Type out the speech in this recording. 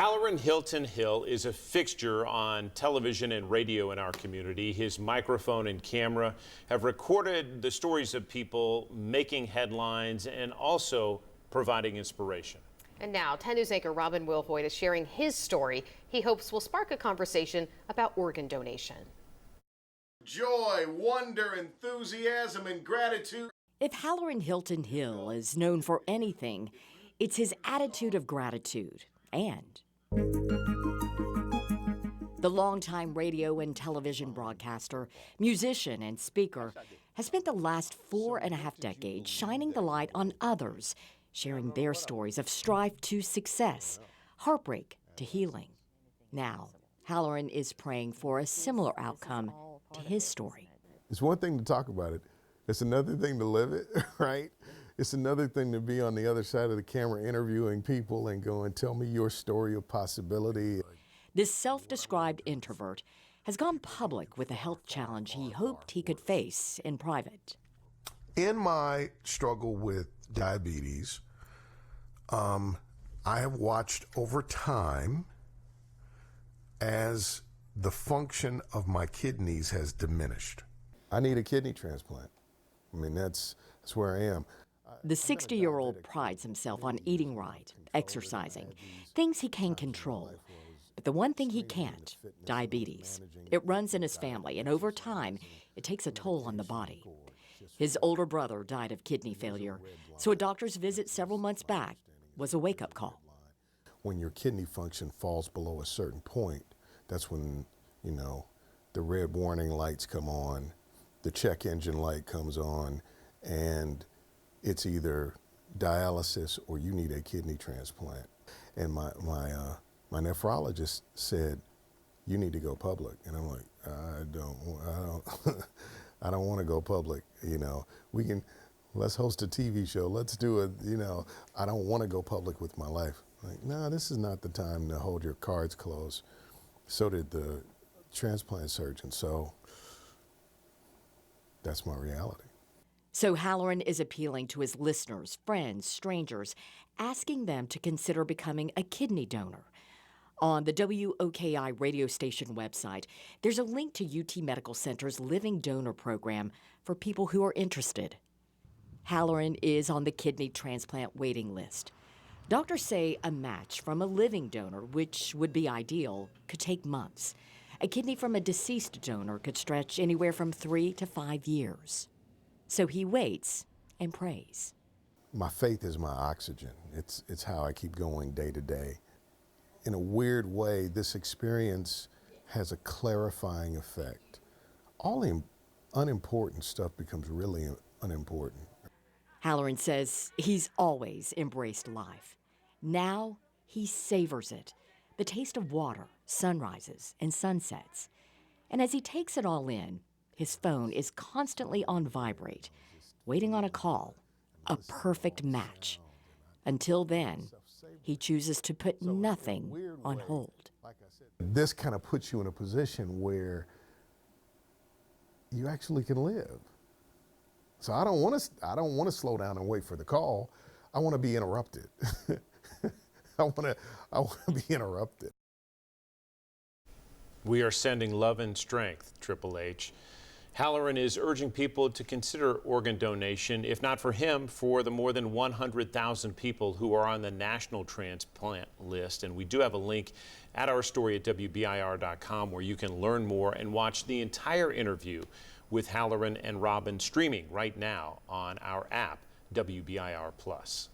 Hallerin Hilton Hill is a fixture on television and radio in our community. His microphone and camera have recorded the stories of people making headlines and also providing inspiration. And now 10 News anchor Robin Wilhoit is sharing his story he hopes will spark a conversation about organ donation. Joy, wonder, enthusiasm, and gratitude. If Hallerin Hilton Hill is known for anything, it's his attitude of gratitude. And the longtime radio and television broadcaster, musician, and speaker has spent the last 4.5 decades shining the light on others, sharing their stories of strife to success, heartbreak to healing. Now, Hallerin is praying for a similar outcome to his story. It's one thing to talk about it. It's another thing to live it, right? It's another thing to be on the other side of the camera interviewing people and going, tell me your story of possibility. This self-described introvert has gone public with a health challenge he hoped he could face in private. In my struggle with diabetes, I have watched over time as the function of my kidneys has diminished. I need a kidney transplant. I mean, that's where I am. The 60-year-old prides himself on eating right, exercising, things he can control. But the one thing he can't, diabetes. It runs in his family, and over time, it takes a toll on the body. His older brother died of kidney failure, so a doctor's visit several months back was a wake-up call. When your kidney function falls below a certain point, that's when, you know, the red warning lights come on, the check engine light comes on, and it's either dialysis or you need a kidney transplant. And my nephrologist said, you need to go public. And I'm like, I don't want to go public. You know, let's host a TV show. Let's do it. You know, I don't want to go public with my life. Like, no, this is not the time to hold your cards close. So did the transplant surgeon. So that's my reality. So Hallerin is appealing to his listeners, friends, strangers, asking them to consider becoming a kidney donor. On the WOKI radio station website, there's a link to UT Medical Center's Living Donor Program for people who are interested. Hallerin is on the kidney transplant waiting list. Doctors say a match from a living donor, which would be ideal, could take months. A kidney from a deceased donor could stretch anywhere from 3 to 5 years. So he waits and prays. My faith is my oxygen. It's how I keep going day to day. In a weird way, this experience has a clarifying effect. All the unimportant stuff becomes really unimportant. Hallerin says he's always embraced life. Now he savors it, the taste of water, sunrises, and sunsets. And as he takes it all in, his phone is constantly on vibrate, waiting on a call, a perfect match. Until then, he chooses to put nothing on hold. This kind of puts you in a position where you actually can live. So I don't want to slow down and wait for the call. I want to be interrupted. I want to be interrupted. We are sending love and strength, Triple H. Hallerin is urging people to consider organ donation, if not for him, for the more than 100,000 people who are on the national transplant list. And we do have a link at our story at WBIR.com where you can learn more and watch the entire interview with Hallerin and Robin streaming right now on our app, WBIR+.